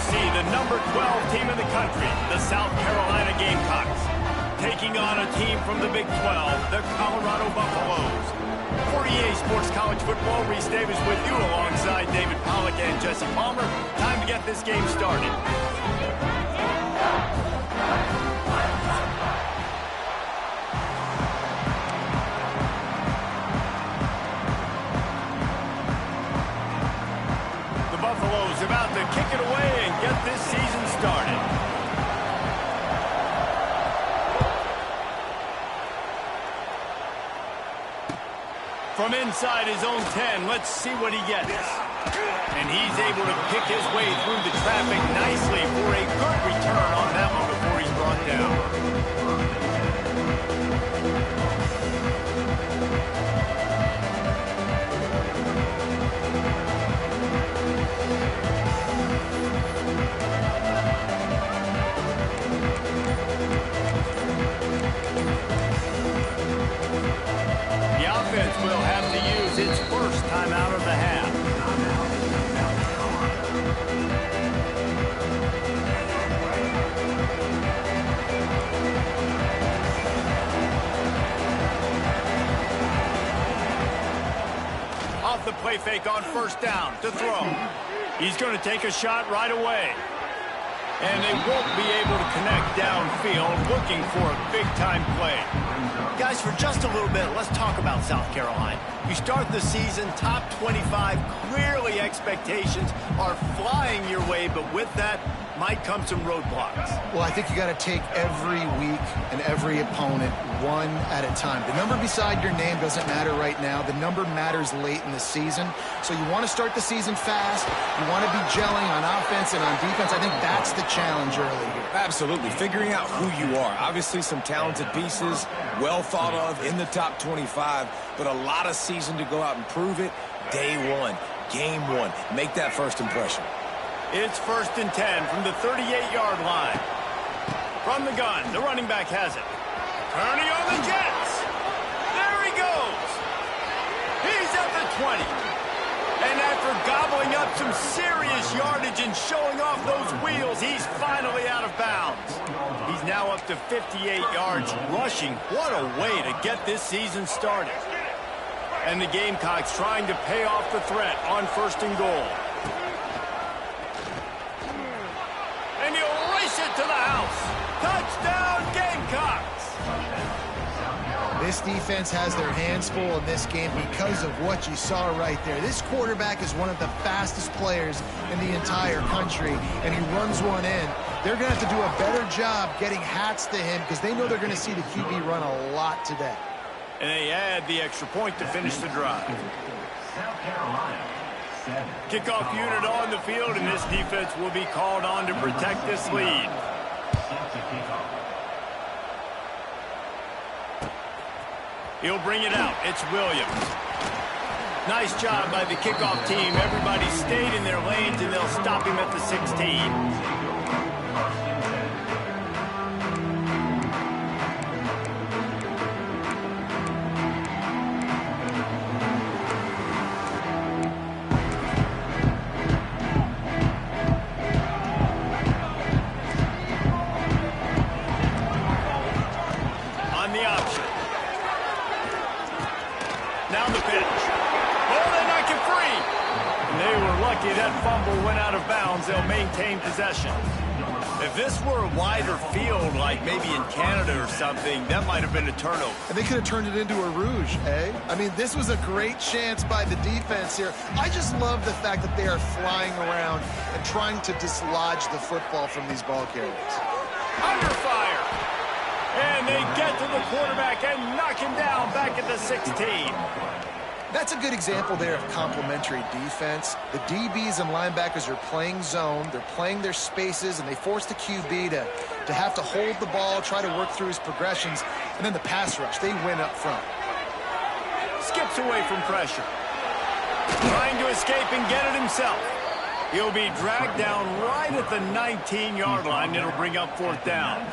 see the number 12 team in the country, the South Carolina Gamecocks, taking on a team from the Big 12, the Colorado Buffaloes. For EA Sports College Football, Reese Davis with you alongside David Pollack and Jesse Palmer. Time to get this game started. The Buffaloes about to kick it away and get this season started. From inside his own 10, let's see what he gets. And he's able to pick his way through the traffic nicely for a good return on that one before he's brought down. Will have to use its first time out of the half. Off the play fake on first down to throw. He's going to take a shot right away. And they won't be able to connect downfield, looking for a big-time play. Guys, for just a little bit, let's talk about South Carolina. You start the season top 25. Clearly, expectations are flying your way, but with that might come some roadblocks. Well, I think you got to take every week and every opponent one at a time. The number beside your name doesn't matter right now. The number matters late in the season. So you want to start the season fast. You want to be gelling on offense and on defense. I think that's the challenge early here. Absolutely. Figuring out who you are. Obviously, some talented pieces, well thought of in the top 25, but a lot of season to go out and prove it. Day one, game one. Make that first impression. It's 1st and 10 from the 38-yard line. From the gun, the running back has it. Turning on the Jets. There he goes. He's at the 20. And after gobbling up some serious yardage and showing off those wheels, he's finally out of bounds. He's now up to 58 yards rushing. What a way to get this season started. And the Gamecocks trying to pay off the threat on 1st and goal. And he'll race it to the house. Touchdown, Gamecocks! This defense has their hands full in this game because of what you saw right there. This quarterback is one of the fastest players in the entire country, and he runs one in. They're going to have to do a better job getting hats to him because they know they're going to see the QB run a lot today. And they add the extra point to finish the drive. South Carolina. Kickoff unit on the field, and this defense will be called on to protect this lead. He'll bring it out. It's Williams. Nice job by the kickoff team. Everybody stayed in their lanes, and they'll stop him at the 16. That fumble went out of bounds. They'll maintain possession. If this were a wider field, like maybe in Canada or something, that might have been a turnover. And they could have turned it into a rouge, eh? I mean, this was a great chance by the defense here. I just love the fact that they are flying around and trying to dislodge the football from these ball carriers. Under fire. And they get to the quarterback and knock him down back at the 16. That's a good example there of complementary defense. The DBs and linebackers are playing zone, they're playing their spaces, and they force the QB to have to hold the ball, try to work through his progressions, and then the pass rush, they win up front. Skips away from pressure. Trying to escape and get it himself. He'll be dragged down right at the 19-yard line. It'll bring up 4th down.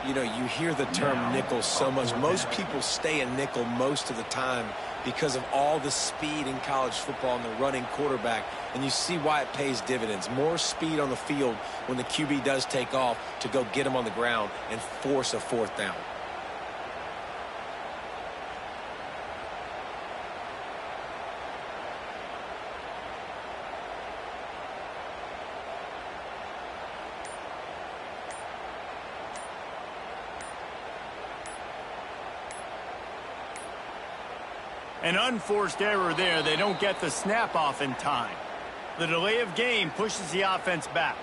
You know, you hear the term nickel so much. Most people stay a nickel most of the time because of all the speed in college football and the running quarterback. And you see why it pays dividends. More speed on the field when the QB does take off to go get him on the ground and force a fourth down. An unforced error there. They don't get the snap off in time. The delay of game pushes the offense back.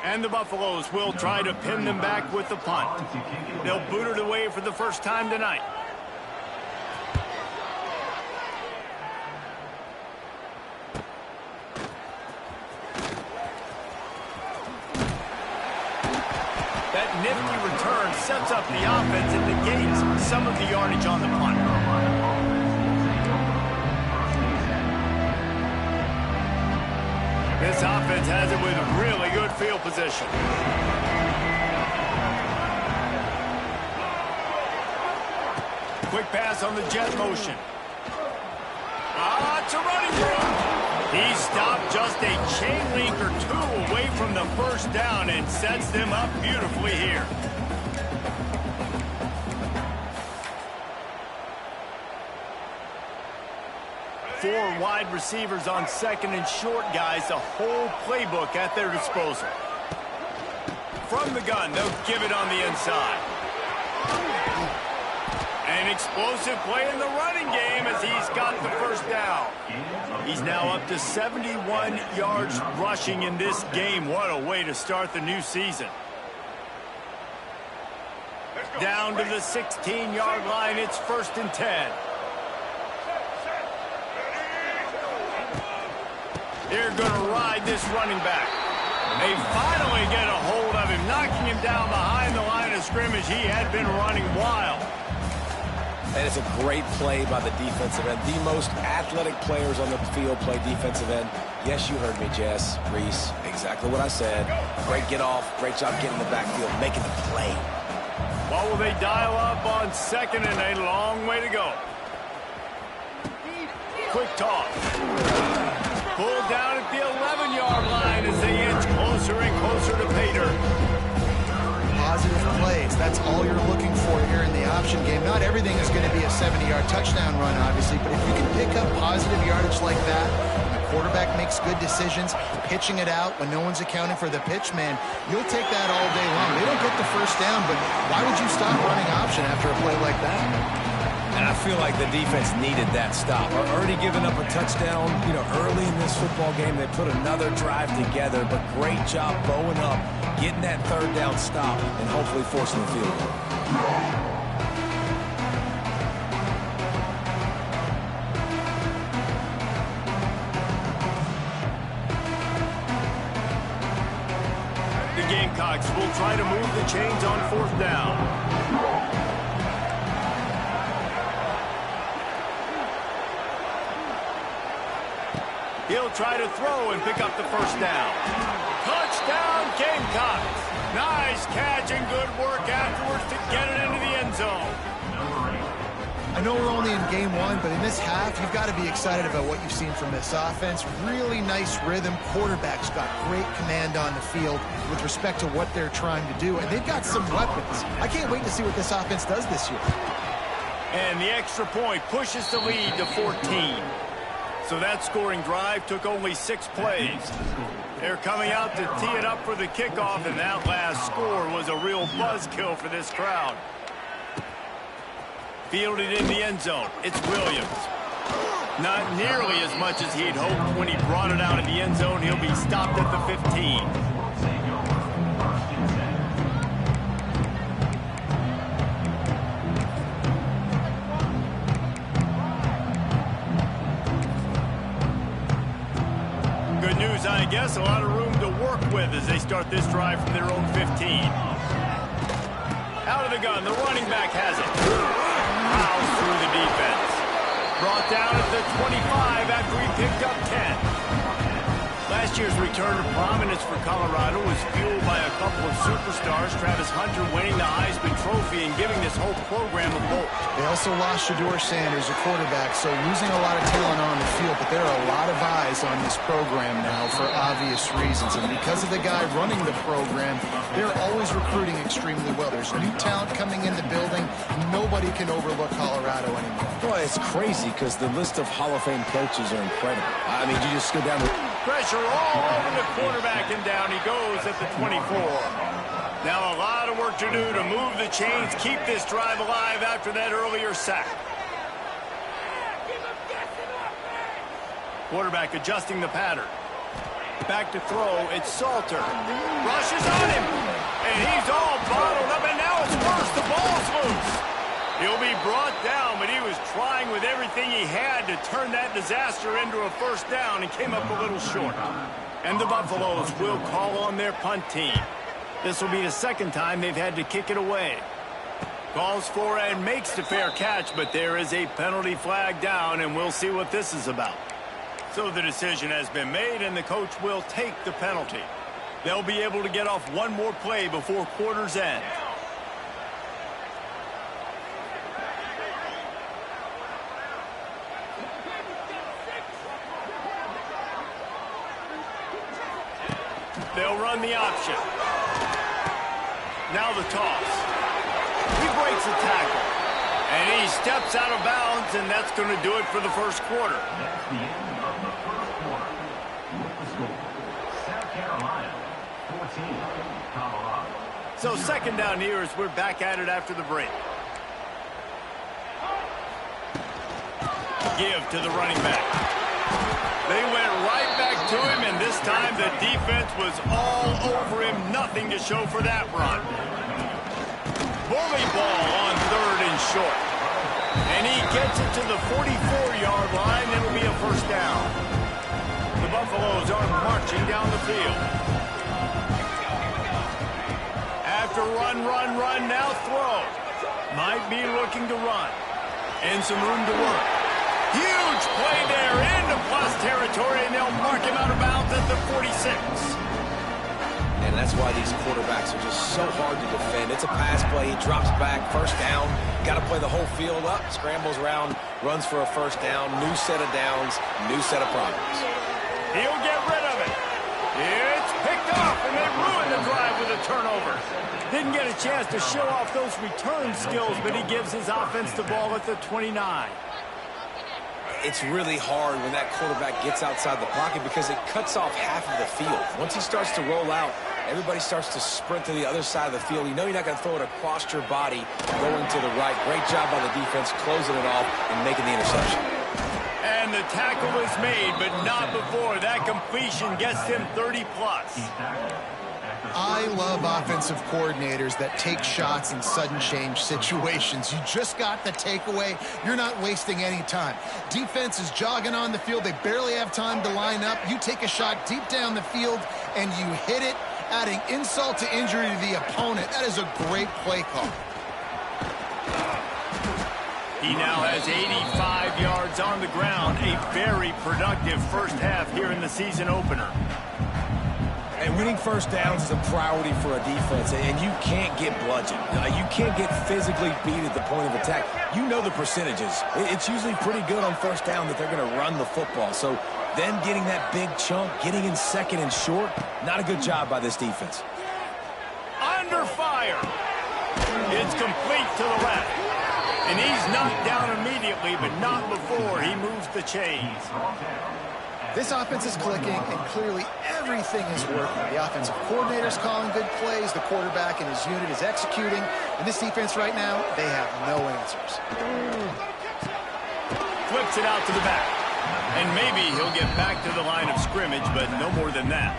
And the Buffaloes will try to pin them back with the punt. They'll boot it away for the first time tonight. That nifty return sets up the offense and negates some of the yardage on the punt. This offense has it with really good field position. Quick pass on the jet motion. It's a running through. He stopped just a chain link or two away from the first down and sets them up beautifully here. Four wide receivers on second and short, guys. The whole playbook at their disposal. From the gun, they'll give it on the inside. An explosive play in the running game as he's got the first down. He's now up to 71 yards rushing in this game. What a way to start the new season. Down to the 16-yard line. It's 1st and 10. They're going to ride this running back. They finally get a hold of him, knocking him down behind the line of scrimmage. He had been running wild. And it's a great play by the defensive end. The most athletic players on the field play defensive end. Yes, you heard me, Jess, Reese. Exactly what I said. Great get off. Great job getting the backfield, making the play. What will they dial up on second and a long way to go? Quick toss. Pulled down at the 11-yard line as they inch closer and closer to pay dirt. Positive plays. That's all you're looking for here in the option game. Not everything is going to be a 70-yard touchdown run, obviously, but if you can pick up positive yardage like that, and the quarterback makes good decisions, pitching it out when no one's accounting for the pitch, man, you'll take that all day long. They don't get the first down, but why would you stop running option after a play like that? And I feel like the defense needed that stop. Already giving up a touchdown, early in this football game. They put another drive together, but great job bowing up, getting that third down stop, and hopefully forcing the field goal. The Gamecocks will try to move the chains on 4th down. He'll try to throw and pick up the first down. Touchdown, Gamecocks. Nice catch and good work afterwards to get it into the end zone. I know we're only in game one, but in this half, you've got to be excited about what you've seen from this offense. Really nice rhythm. Quarterback's got great command on the field with respect to what they're trying to do, and they've got some weapons. I can't wait to see what this offense does this year. And the extra point pushes the lead to 14. So that scoring drive took only 6 plays. They're coming out to tee it up for the kickoff, and that last score was a real buzzkill for this crowd. Fielded in the end zone. It's Williams. Not nearly as much as he'd hoped when he brought it out of the end zone. He'll be stopped at the 15. I guess a lot of room to work with as they start this drive from their own 15. Out of the gun, the running back has it. Fouls through the defense. Brought down at the 25 after he picked up 10. Last year's return to prominence for Colorado was fueled by a couple of superstars, Travis Hunter winning the Heisman Trophy and giving this whole program a bolt. They also lost Shedeur Sanders, a quarterback, so losing a lot of talent on the field, but there are a lot of eyes on this program now for obvious reasons. And because of the guy running the program, they're always recruiting extremely well. There's new talent coming in the building. Nobody can overlook Colorado anymore. Boy, it's crazy because the list of Hall of Fame coaches are incredible. I mean, you just go down the... Pressure all over the quarterback, and down he goes at the 24. Now a lot of work to do to move the chains, keep this drive alive after that earlier sack. Quarterback adjusting the pattern. Back to throw, it's Salter. Rushes on him, and he's all bottled up, and now it's worse. The ball's loose. He'll be brought down, but he was trying with everything he had to turn that disaster into a first down and came up a little short. And the Buffaloes will call on their punt team. This will be the second time they've had to kick it away. Calls for and makes the fair catch, but there is a penalty flag down, and we'll see what this is about. So the decision has been made, and the coach will take the penalty. They'll be able to get off one more play before quarter's end. They'll run the option. Now the toss. He breaks a tackle. And he steps out of bounds, and that's going to do it for the first quarter. That's the end of the first quarter. With the score, South Carolina 14, Colorado. So second down here as we're back at it after the break. Give to the running back. They went right back to him, and this time the defense was all over him. Nothing to show for that run. Bully ball on third and short. And he gets it to the 44-yard line. It'll be a first down. The Buffaloes are marching down the field. After run, now throw. Might be looking to run. And some room to work. Huge play there into plus territory, and they'll mark him out of bounds at the 46. And that's why these quarterbacks are just so hard to defend. It's a pass play. He drops back, first down. Got to play the whole field up, scrambles around, runs for a first down. New set of downs, new set of problems. He'll get rid of it. It's picked up, and they ruin the drive with a turnover. Didn't get a chance to show off those return skills, but he gives his offense the ball at the 29. It's really hard when that quarterback gets outside the pocket because it cuts off half of the field. Once he starts to roll out, everybody starts to sprint to the other side of the field. You know you're not going to throw it across your body going to the right. Great job by the defense closing it off and making the interception. And the tackle is made, but not before. That completion gets him 30-plus. I love offensive coordinators that take shots in sudden change situations. You just got the takeaway. You're not wasting any time. Defense is jogging on the field. They barely have time to line up. You take a shot deep down the field, and you hit it, adding insult to injury to the opponent. That is a great play call. He now has 85 yards on the ground. A very productive first half here in the season opener. And winning first downs is a priority for a defense, and you can't get bludgeoned. You can't get physically beat at the point of attack. You know the percentages. It's usually pretty good on first down that they're going to run the football. So them getting that big chunk, getting in second and short, not a good job by this defense. Under fire. It's complete to the left. And he's knocked down immediately, but not before he moves the chains. This offense is clicking, and clearly everything is working. The offensive coordinator's calling good plays. The quarterback and his unit is executing. And this defense right now, they have no answers. Flips it out to the back. And maybe he'll get back to the line of scrimmage, but no more than that.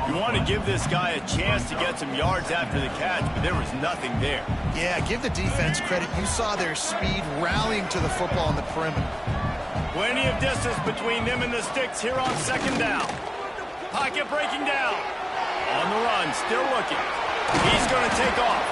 You want to give this guy a chance to get some yards after the catch, but there was nothing there. Yeah, give the defense credit. You saw their speed rallying to the football on the perimeter. Plenty of distance between them and the sticks here on second down. Pocket breaking down. On the run, still looking. He's going to take off.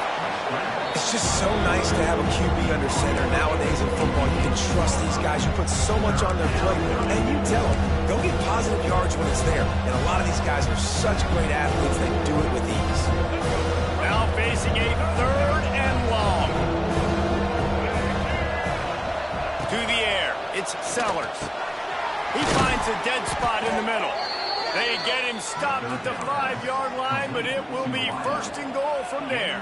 It's just so nice to have a QB under center. Nowadays in football, you can trust these guys. You put so much on their plate, and you tell them, go get positive yards when it's there. And a lot of these guys are such great athletes, they do it with ease. Now facing a 3rd and long. To the air, it's Sellers. He finds a dead spot in the middle. They get him stopped at the 5-yard line, but it will be 1st and goal from there.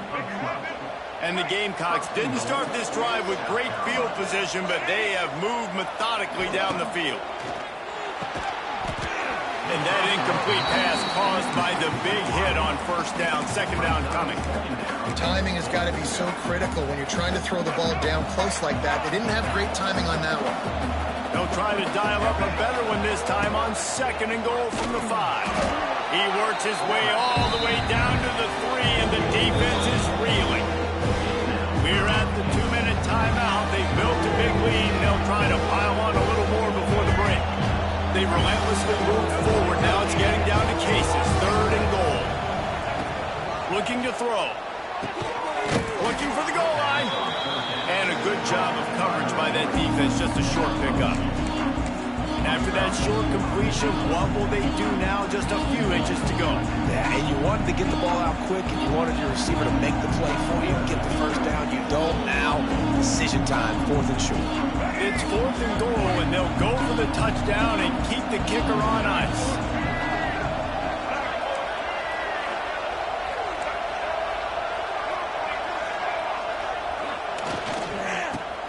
And the Gamecocks didn't start this drive with great field position, but they have moved methodically down the field. And that incomplete pass caused by the big hit on 1st down, 2nd down coming. Timing has got to be so critical when you're trying to throw the ball down close like that. They didn't have great timing on that one. They'll try to dial up a better one this time on 2nd and goal from the 5. He works his way all the way down to the 3, and the defense is reeling. We're at the 2-minute timeout. They've built a big lead, and they'll try to pile on a little more before the break. They relentlessly moved forward. Now it's getting down to cases. 3rd and goal. Looking to throw. Looking for the goal line. And a good job of coverage by that defense. Just a short pickup. And after that short completion, what will they do now? Just a few inches to go. Yeah, and you wanted to get the ball out quick, and you wanted your receiver to make the play for you and get the 1st down. You don't now. Decision time, 4th and short. It's 4th and goal, and they'll go for the touchdown and keep the kicker on ice.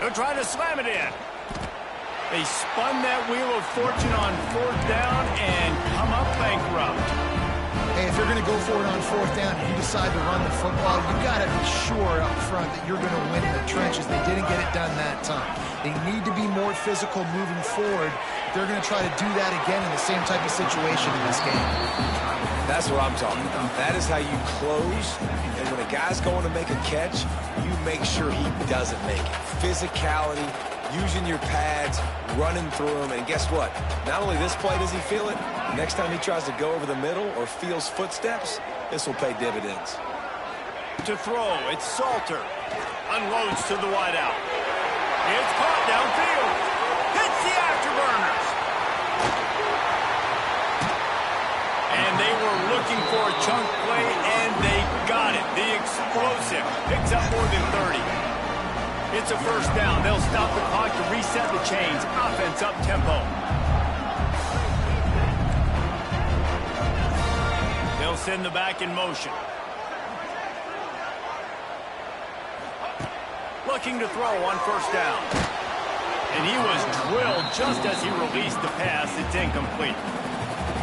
They'll try to slam it in. They spun that wheel of fortune on 4th down and come up bankrupt. Hey, if you're going to go for it on 4th down and you decide to run the football, you got to be sure up front that you're going to win in the trenches. They didn't get it done that time. They need to be more physical moving forward. They're going to try to do that again in the same type of situation in this game. That's what I'm talking about. That is how you close. And when a guy's going to make a catch, you make sure he doesn't make it. Physicality, using your pads, running through them. And guess what? Not only this play does he feel it, next time he tries to go over the middle or feels footsteps, this will pay dividends. To throw, it's Salter. Unloads to the wideout. It's caught downfield. Hits the afterburners. And they were looking for a chunk play, and they got it. The explosive picks up more than 30. It's a 1st down. They'll stop the clock to reset the chains. Offense up tempo. They'll send the back in motion. Looking to throw on 1st down. And he was drilled just as he released the pass. It's incomplete.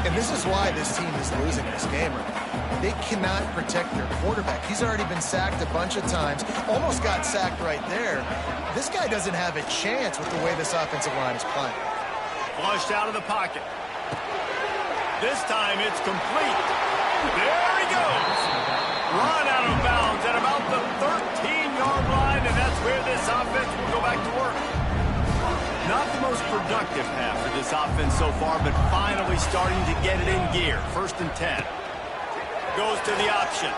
And this is why this team is losing this game right now. They cannot protect their quarterback. He's already been sacked a bunch of times. Almost got sacked right there. This guy doesn't have a chance with the way this offensive line is playing. Flushed out of the pocket. This time it's complete. There he goes. Run out of bounds at about the 13-yard line, and that's where this offense will go back to work. Not the most productive half for this offense so far, but finally starting to get it in gear. 1st and 10. Goes to the option.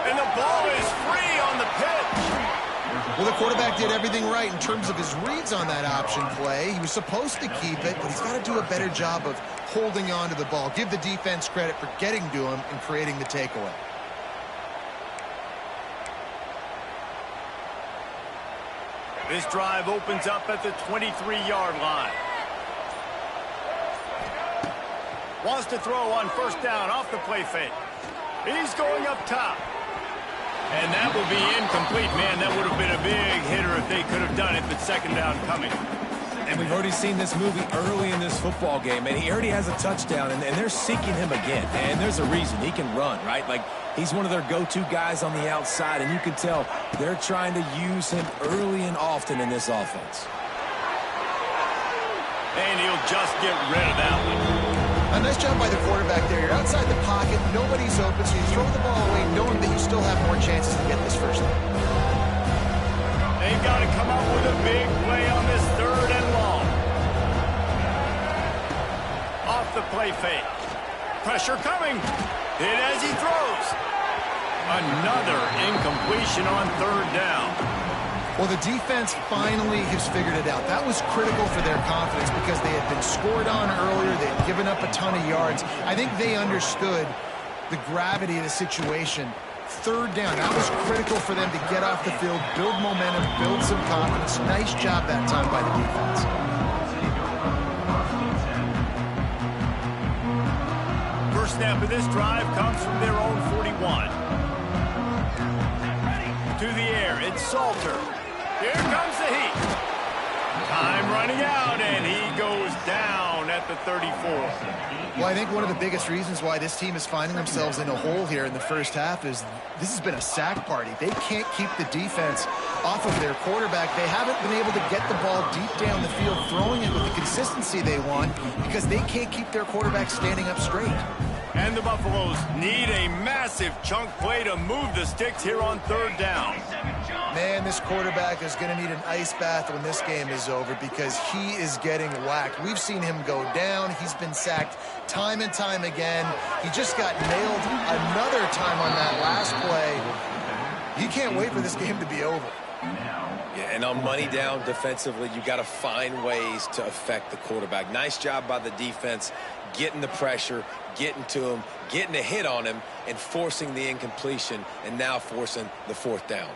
And the ball is free on the pitch. Well, the quarterback did everything right in terms of his reads on that option play. He was supposed to keep it, but he's got to do a better job of holding on to the ball. Give the defense credit for getting to him and creating the takeaway. This drive opens up at the 23-yard line. Wants to throw on 1st down off the play fake. He's going up top. And that will be incomplete. Man, that would have been a big hitter if they could have done it, but 2nd down coming. And we've already seen this movie early in this football game, and he already has a touchdown, and they're seeking him again. And there's a reason. He can run, right? Like, he's one of their go-to guys on the outside, and you can tell they're trying to use him early and often in this offense. And he'll just get rid of that one. A nice job by the quarterback there. You're outside the pocket, nobody's open, so you throw the ball away knowing that you still have more chances to get this 1st down. They've got to come up with a big play on this 3rd and long. Off the play fake. Pressure coming. Hit as he throws. Another incompletion on third down. Well, the defense finally has figured it out. That was critical for their confidence because they had been scored on earlier. They had given up a ton of yards. I think they understood the gravity of the situation. Third down, that was critical for them to get off the field, build momentum, build some confidence. Nice job that time by the defense. First snap of this drive comes from their own 41. To the air, it's Salter. Here comes the heat. Time running out, and he goes down at the 34. Well, I think one of the biggest reasons why this team is finding themselves in a hole here in the first half is this has been a sack party. They can't keep the defense off of their quarterback. They haven't been able to get the ball deep down the field, throwing it with the consistency they want because they can't keep their quarterback standing up straight. And the Buffaloes need a massive chunk play to move the sticks here on third down. Man, this quarterback is going to need an ice bath when this game is over because he is getting whacked. We've seen him go down. He's been sacked time and time again. He just got nailed another time on that last play. He can't wait for this game to be over. Yeah, and on money down defensively, you got to find ways to affect the quarterback. Nice job by the defense, getting the pressure, getting to him, getting a hit on him, and forcing the incompletion, and now forcing the fourth down.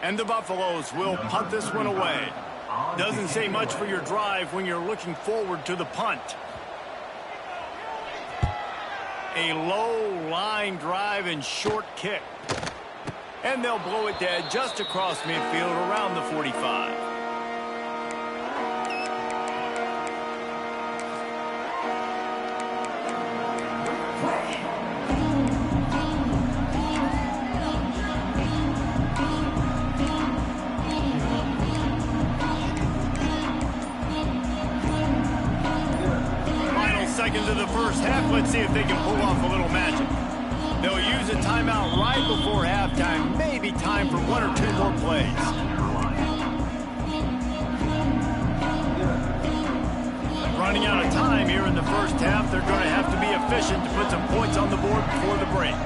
And the Buffaloes will punt this one away. Doesn't say much for your drive when you're looking forward to the punt. A low line drive and short kick. And they'll blow it dead just across midfield around the 45. Seconds of the first half. Let's see if they can pull off a little magic. They'll use a timeout right before halftime. Maybe time for one or two more plays. Running out of time here in the first half. They're going to have to be efficient to put some points on the board before the break.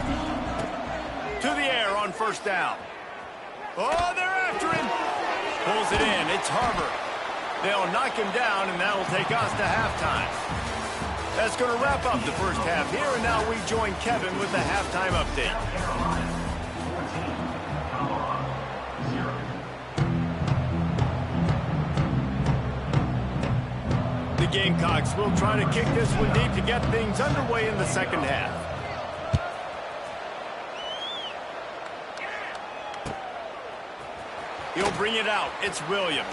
To the air on first down. Oh, they're after him. Pulls it in. It's Harbor. They'll knock him down, and that'll take us to halftime. That's going to wrap up the first half here, and now we join Kevin with the halftime update. The Gamecocks will try to kick this one deep to get things underway in the second half. He'll bring it out. It's Williams.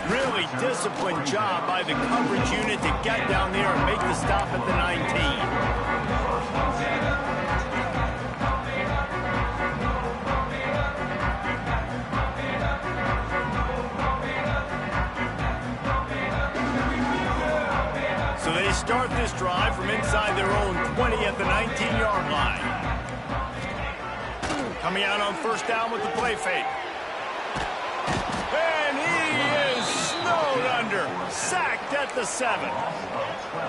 Really disciplined job by the coverage unit to get down there and make the stop at the 19. So they start this drive from inside their own 20 at the 19-yard line. Coming out on first down with the play fake. And he is snowed under. Sacked at the 7.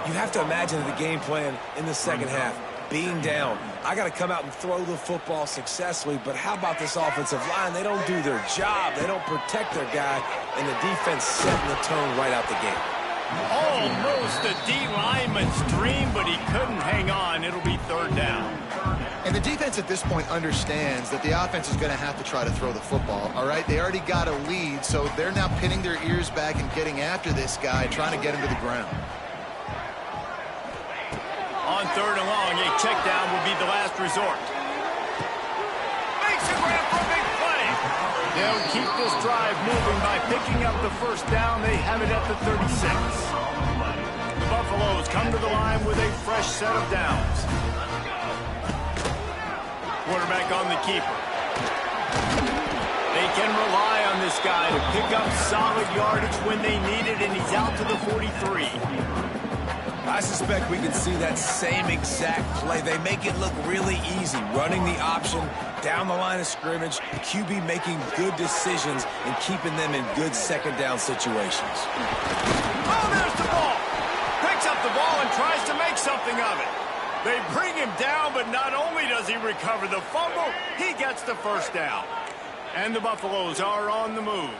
You have to imagine the game plan in the second half. Being down, I got to come out and throw the football successfully, but how about this offensive line? They don't do their job. They don't protect their guy, and the defense setting the tone right out the gate. Almost a D lineman's dream, but he couldn't hang on. It'll be third down. And the defense at this point understands that the offense is going to have to try to throw the football, all right? They already got a lead, so they're now pinning their ears back and getting after this guy, trying to get him to the ground. On third and long, a check down will be the last resort. Makes a grab for a big play. They'll keep this drive moving by picking up the first down. They have it at the 36. The Buffaloes come to the line with a fresh set of downs. Quarterback on the keeper. They can rely on this guy to pick up solid yardage when they need it, and he's out to the 43. I suspect we can see that same exact play. They make it look really easy, running the option down the line of scrimmage, QB making good decisions and keeping them in good second down situations. Oh, there's the ball. Picks up the ball and tries to make something of it. They bring him down, but not only does he recover the fumble, he gets the first down. And the Buffaloes are on the move.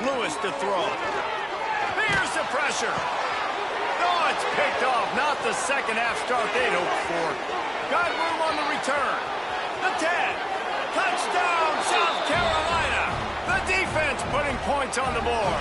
Lewis to throw. Here's the pressure. Oh, it's picked off. Not the second half start they'd hoped for. Got room on the return. The 10. Touchdown, South Carolina. The defense putting points on the board.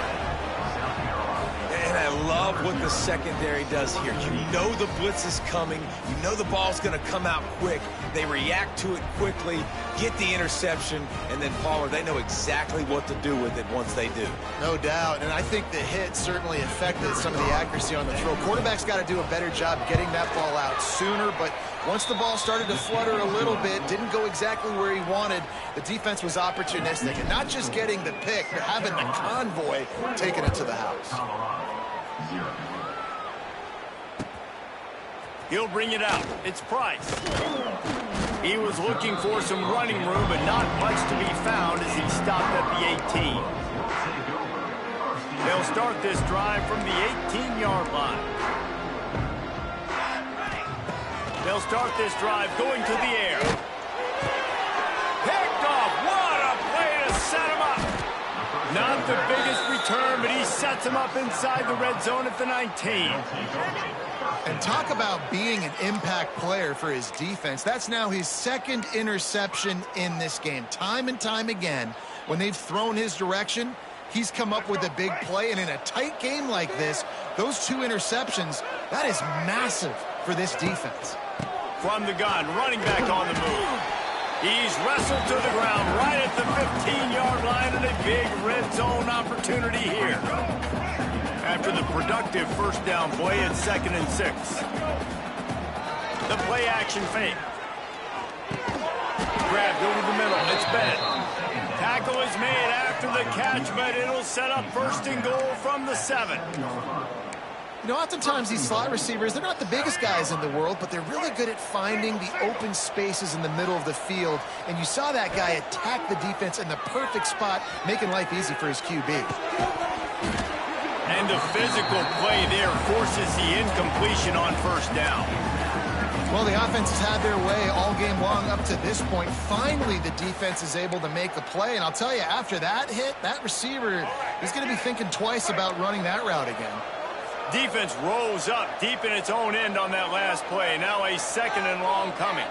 And I love what the secondary does here. You know the blitz is coming. You know the ball's going to come out quick. They react to it quickly, get the interception, and then Pollard, they know exactly what to do with it once they do. No doubt, and I think the hit certainly affected some of the accuracy on the throw. Quarterback's got to do a better job getting that ball out sooner, but once the ball started to flutter a little bit, didn't go exactly where he wanted, the defense was opportunistic. And not just getting the pick, but having the convoy taking it to the house. He'll bring it out. It's Price. He was looking for some running room, but not much to be found as he stopped at the 18. They'll start this drive from the 18-yard line. They'll start this drive going to the air. Picked off. What a play to set him up. Not the biggest return, but he sets him up inside the red zone at the 19. And talk about being an impact player for his defense. That's now his second interception in this game. Time and time again, when they've thrown his direction, he's come up with a big play. And in a tight game like this, those two interceptions, that is massive for this defense. From the gun, running back on the move. He's wrestled to the ground right at the 15-yard line, and a big red zone opportunity here. After the productive first down play at 2nd and 6. The play action fake. Grabbed over the middle. It's Bennett. Tackle is made after the catch, but it'll set up 1st and goal from the 7. You know, oftentimes these slot receivers, they're not the biggest guys in the world, but they're really good at finding the open spaces in the middle of the field. And you saw that guy attack the defense in the perfect spot, making life easy for his QB. And the physical play there forces the incompletion on 1st down. Well, the offense has had their way all game long up to this point. Finally, the defense is able to make a play. And I'll tell you, after that hit, that receiver is going to be thinking twice about running that route again. Defense rose up deep in its own end on that last play. Now a 2nd and long coming.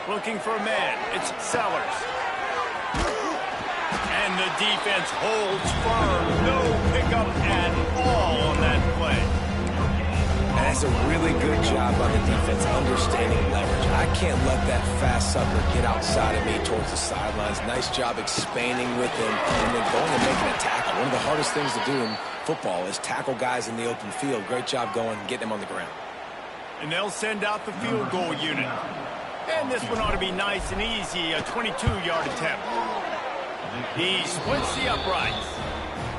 Looking for a man. It's Sellers. And the defense holds firm. No pickup at all on that play. And that's a really good job by the defense understanding leverage. I can't let that fast sucker get outside of me towards the sidelines. Nice job expanding with him and then going and making a tackle. One of the hardest things to do in football is tackle guys in the open field. Great job going and getting them on the ground. And they'll send out the field goal unit. And this one ought to be nice and easy, a 22-yard attempt. He splits the uprights.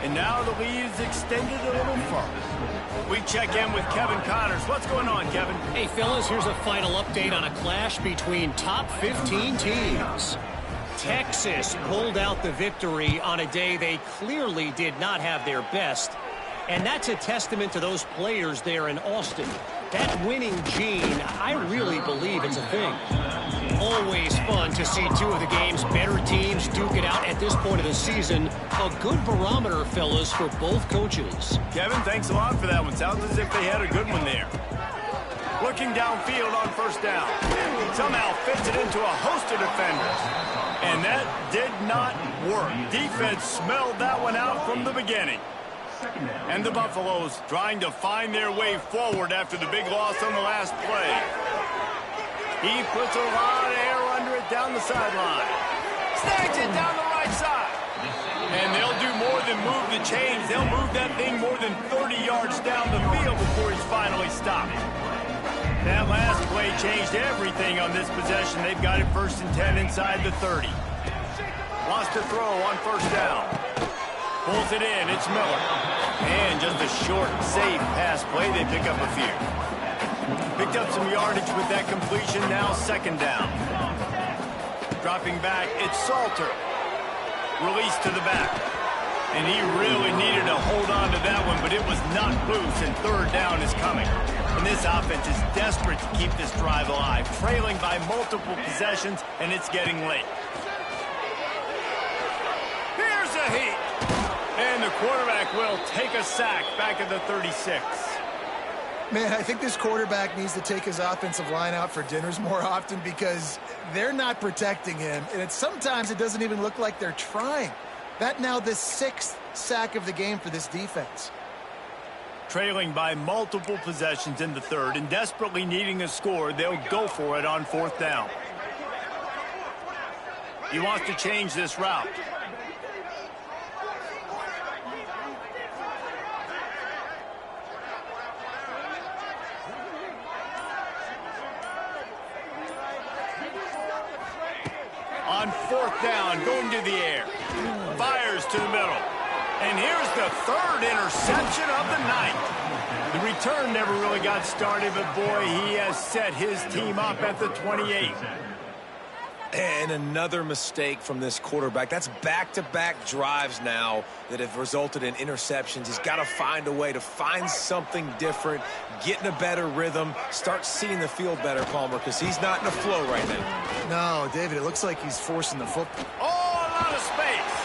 And now the lead is extended a little further. We check in with Kevin Connors. What's going on, Kevin? Hey, fellas, here's a final update on a clash between top 15 teams. Texas pulled out the victory on a day they clearly did not have their best. And that's a testament to those players there in Austin. That winning gene, I really believe it's a thing. Always fun to see two of the game's better teams duke it out at this point of the season. A good barometer, fellas, for both coaches. Kevin, thanks a lot for that one. Sounds as if they had a good one there. Looking downfield on 1st down. Somehow fits it into a host of defenders. And that did not work. Defense smelled that one out from the beginning. And the Buffaloes trying to find their way forward after the big loss on the last play. He puts a lot of air under it down the sideline. Snags it down the right side. And they'll do more than move the chains. They'll move that thing more than 30 yards down the field before he's finally stopped. That last play changed everything on this possession. They've got it 1st and 10 inside the 30. Wants to throw on 1st down. Pulls it in. It's Miller. And just a short, safe pass play. They pick up a few. Picked up some yardage with that completion. Now 2nd down. Dropping back. It's Salter. Release to the back. And he really needed to hold on to that one, but it was not loose, and third down is coming. And this offense is desperate to keep this drive alive, trailing by multiple possessions, and it's getting late. Here's a heat. And the quarterback will take a sack back at the 36. Man, I think this quarterback needs to take his offensive line out for dinners more often because they're not protecting him. And sometimes it doesn't even look like they're trying. That now the 6th sack of the game for this defense. Trailing by multiple possessions in the third and desperately needing a score, they'll go for it on fourth down. He wants to change this route. On fourth down, going to the air. Fires to the middle. And here's the third interception of the night. The return never really got started, but boy, he has set his team up at the 28. And another mistake from this quarterback. That's back-to-back drives now that have resulted in interceptions. He's got to find a way to find something different, get in a better rhythm, start seeing the field better, Palmer, because he's not in a flow right now. No, David, it looks like he's forcing the football. Oh, a lot of space.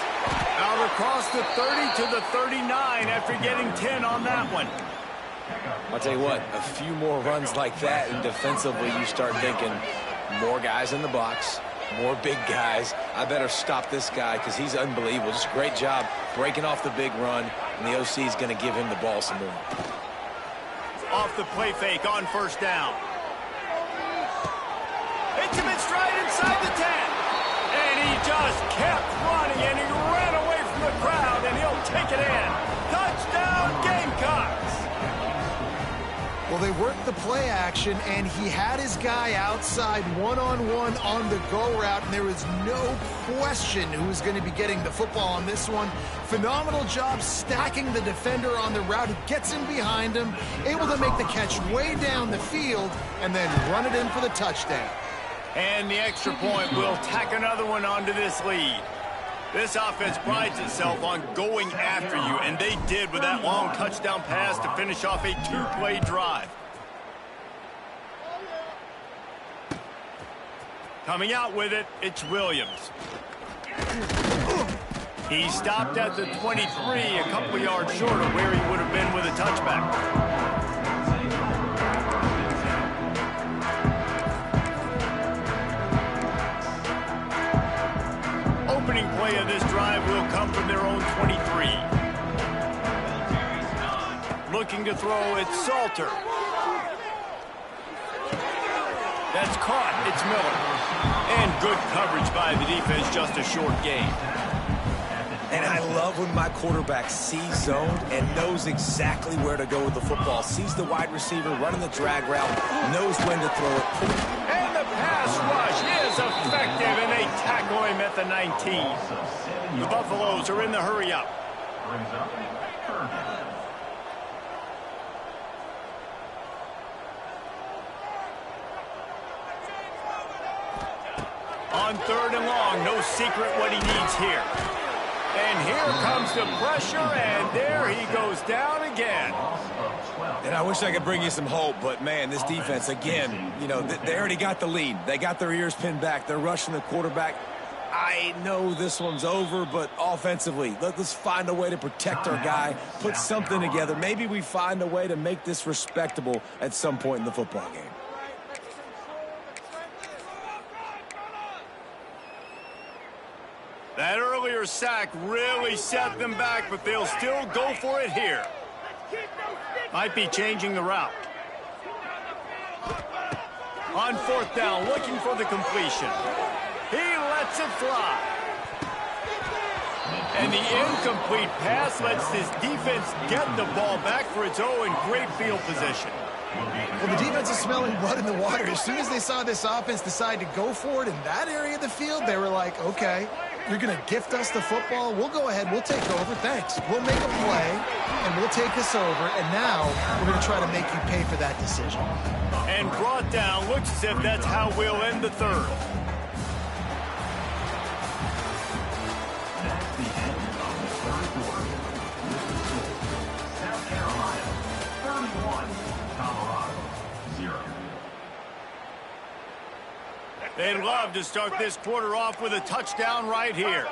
Out across the 30 to the 39 after getting 10 on that one. I'll tell you what, a few more runs like that, and defensively you start thinking more guys in the box, more big guys. I better stop this guy because he's unbelievable. Just a great job breaking off the big run, and the OC is going to give him the ball some more. Off the play fake on first down. Hits him in stride inside the 10. And he just kept running, and he ran away from the crowd, and he'll take it in. Touchdown, Gamecocks! Well, they worked the play action, and he had his guy outside one-on-one on the go route, and there was no question who was going to be getting the football on this one. Phenomenal job stacking the defender on the route. He gets in behind him, able to make the catch way down the field, and then run it in for the touchdown. And the extra point will tack another one onto this lead. This offense prides itself on going after you, and they did with that long touchdown pass to finish off a two-play drive. Coming out with it, it's Williams. He stopped at the 23, a couple of yards short of where he would have been with a touchback. Opening play of this drive will come from their own 23. Looking to throw, it's Salter. That's caught, it's Miller. And good coverage by the defense, just a short gain. And I love when my quarterback sees zone and knows exactly where to go with the football. Sees the wide receiver running the drag route, knows when to throw it. And the pass rush is effective, and they tackle him at the 19. The Buffaloes are in the hurry-up. On third and long, no secret what he needs here. And here comes the pressure, and there he goes down again. And I wish I could bring you some hope, but, man, this defense, again, you know, they already got the lead. They got their ears pinned back. They're rushing the quarterback. I know this one's over, but offensively, let's find a way to protect our guy, put something together. Maybe we find a way to make this respectable at some point in the football game. That earlier sack really set them back, but they'll still go for it here. Might be changing the route. On fourth down, looking for the completion. He lets it fly. And the incomplete pass lets this defense get the ball back for its own great field position. Well, the defense is smelling blood in the water. As soon as they saw this offense decide to go for it in that area of the field, they were like, okay, you're going to gift us the football. We'll go ahead. We'll take over. Thanks. We'll make a play, and we'll take this over. And now we're going to try to make you pay for that decision. And brought down. Looks as if that's how we'll end the third. They'd love to start this quarter off with a touchdown right here.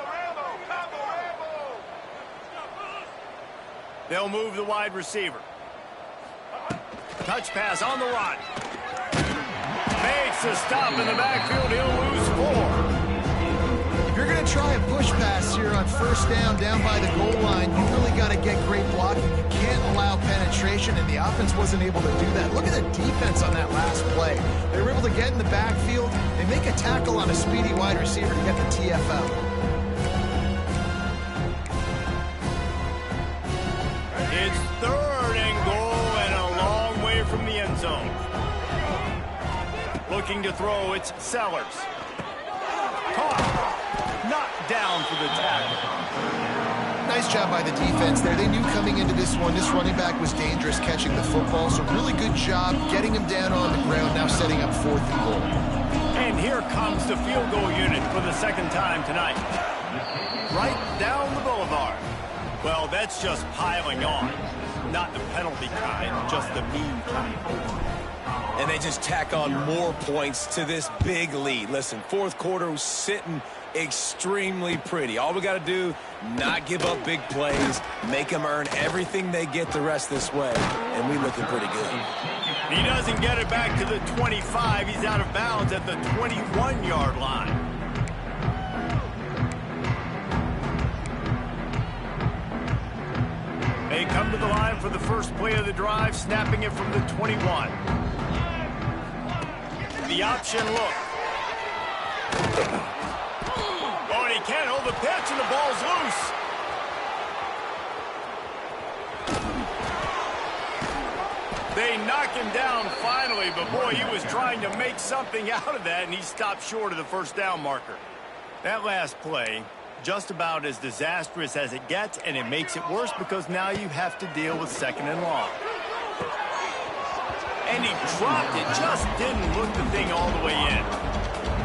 They'll move the wide receiver. Touch pass on the run. Makes a stop in the backfield. He'll lose 4. If you're going to try a push pass here on first down by the goal line, you really got to get great blocking. You can't allow penetration, and the offense wasn't able to do that. Look at the defense on that last play. They were able to get in the backfield. They make a tackle on a speedy wide receiver to get the TFL. It's 3rd and goal and a long way from the end zone. Looking to throw, it's Sellers. Caught. Knocked down for the tackle. Nice job by the defense there. They knew coming into this one, this running back was dangerous catching the football, so really good job getting him down on the ground, now setting up 4th and goal. And here comes the field goal unit for the 2nd time tonight. Right down the boulevard. Well, that's just piling on. Not the penalty kind, just the mean kind. And they just tack on more points to this big lead. Listen, 4th quarter was sitting extremely pretty. All we got to do, not give up big plays, make them earn everything they get the rest this way, and we looking pretty good. He doesn't get it back to the 25. He's out of bounds at the 21-yard line. They come to the line for the first play of the drive, snapping it from the 21. The option look. Oh, and he can't hold the pitch, and the ball's loose. They knock him down finally, but boy, he was trying to make something out of that, and he stopped short of the first down marker. That last play, just about as disastrous as it gets, and it makes it worse because now you have to deal with 2nd and long. And he dropped it, just didn't look the thing all the way in.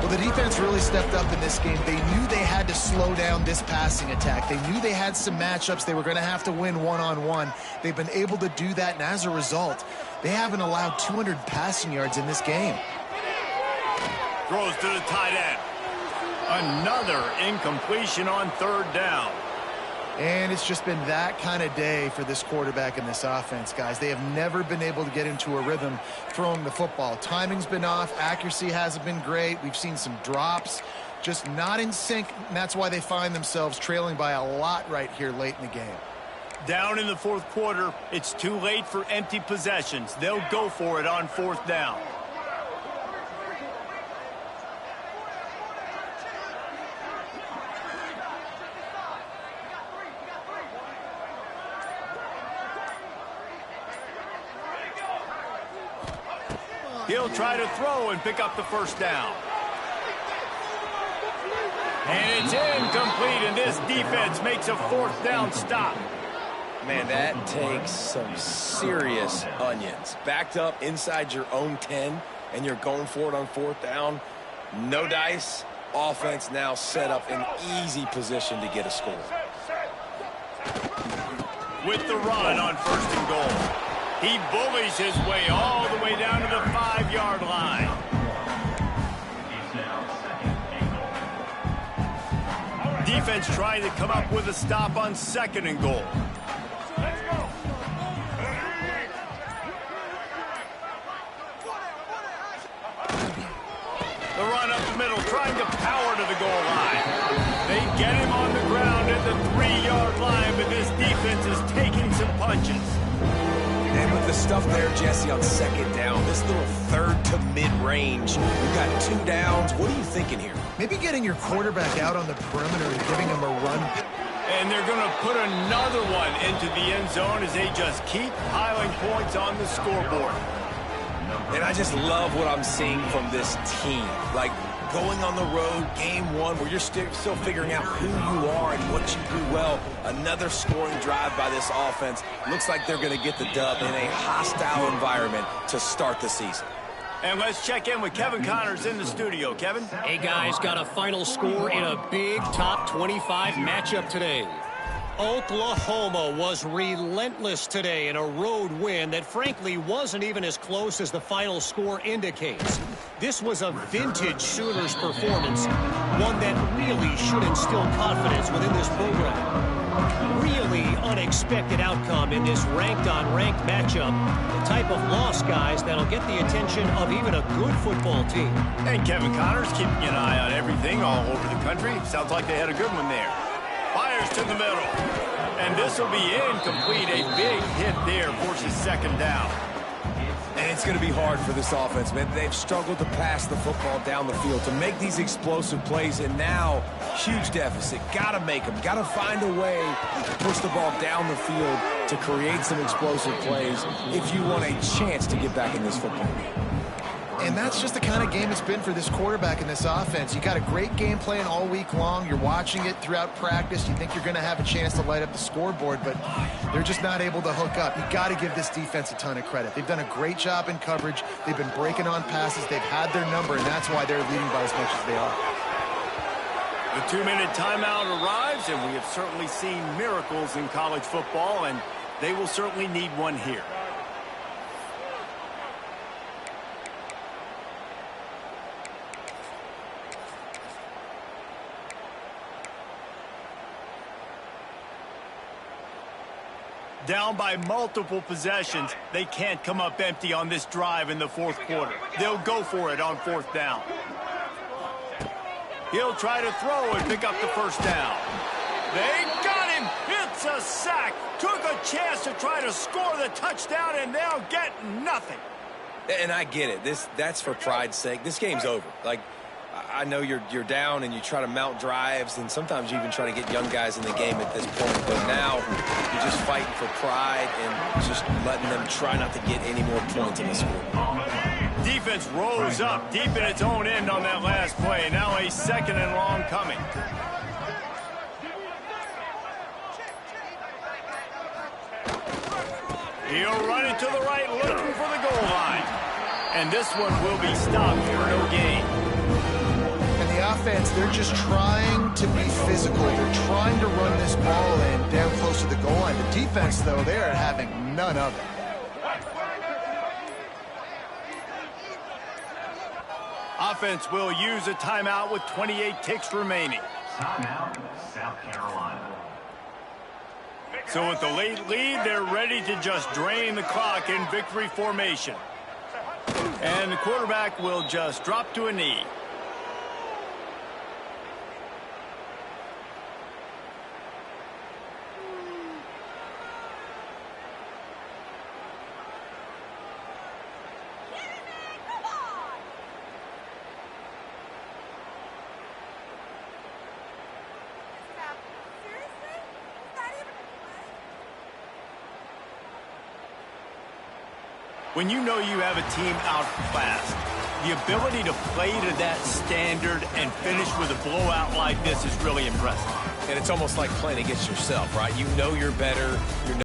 Well, the defense really stepped up in this game. They knew they had to slow down this passing attack. They knew they had some matchups they were going to have to win one-on-one. They've been able to do that, and as a result, they haven't allowed 200 passing yards in this game. Throws to the tight end. Another incompletion on 3rd down. And it's just been that kind of day for this quarterback and this offense, guys. They have never been able to get into a rhythm throwing the football. Timing's been off. Accuracy hasn't been great. We've seen some drops. Just not in sync, and that's why they find themselves trailing by a lot right here late in the game. Down in the 4th quarter, it's too late for empty possessions. They'll go for it on 4th down. He'll try to throw and pick up the first down. And it's incomplete, and this defense makes a 4th down stop. Man, that takes some serious onions. Backed up inside your own 10, and you're going for it on 4th down. No dice. Offense now set up in easy position to get a score. With the run on 1st and goal. He bullies his way all the way down to the 5-yard line. Defense trying to come up with a stop on 2nd and goal. The run up the middle, trying to power to the goal line. They get him on the ground at the 3-yard line, but this defense is taking some punches. And with the stuff there, Jesse, on 2nd down, this little 3rd to mid-range, we've got 2 downs. What are you thinking here? Maybe getting your quarterback out on the perimeter and giving him a run. And they're going to put another one into the end zone as they just keep piling points on the scoreboard. And I just love what I'm seeing from this team. Like, going on the road, game 1, where you're still figuring out who you are and what you do well. Another scoring drive by this offense. Looks like they're going to get the dub in a hostile environment to start the season. And let's check in with Kevin Connors in the studio. Kevin? Hey, guys, got a final score in a big top 25 matchup today. Oklahoma was relentless today in a road win that frankly wasn't even as close as the final score indicates. This was a vintage Sooners performance, one that really should instill confidence within this program. Really unexpected outcome in this ranked-on-ranked matchup. The type of loss, guys, that'll get the attention of even a good football team. And Kevin Connors keeping an eye on everything all over the country. Sounds like they had a good one there. Fires to the middle. And this will be incomplete. A big hit there forces second down. And it's going to be hard for this offense, man. They've struggled to pass the football down the field, to make these explosive plays, and now, huge deficit. Got to make them. Got to find a way to push the ball down the field to create some explosive plays if you want a chance to get back in this football game. And that's just the kind of game it's been for this quarterback in this offense. You got a great game plan all week long. You're watching it throughout practice. You think you're going to have a chance to light up the scoreboard, but they're just not able to hook up. You got to give this defense a ton of credit. They've done a great job in coverage. They've been breaking on passes. They've had their number, and that's why they're leading by as much as they are. The 2-minute timeout arrives, and we have certainly seen miracles in college football, and they will certainly need one here. Down by multiple possessions, they can't come up empty on this drive in the fourth quarter. They'll go for it on fourth down. He'll try to throw and pick up the first down. They got him. It's a sack. Took a chance to try to score the touchdown, and they'll get nothing. And I get it. That's for pride's sake. This game's over. Like, I know you're down and you try to mount drives, and sometimes you even try to get young guys in the game at this point. But now you're just fighting for pride and just letting them try not to get any more points in the score. Defense rose up deep in its own end on that last play. Now a second and long coming. He'll run it to the right, looking for the goal line. And this one will be stopped for no gain. And the offense, they're just trying to be physical. They're trying to run this ball in down close to the goal line. The defense, though, they're having none of it. Offense will use a timeout with 28 ticks remaining. Timeout, South Carolina. So with the late lead, they're ready to just drain the clock in victory formation. And the quarterback will just drop to a knee. When you know you have a team outclassed, the ability to play to that standard and finish with a blowout like this is really impressive. And it's almost like playing against yourself, right? You know you're better. You're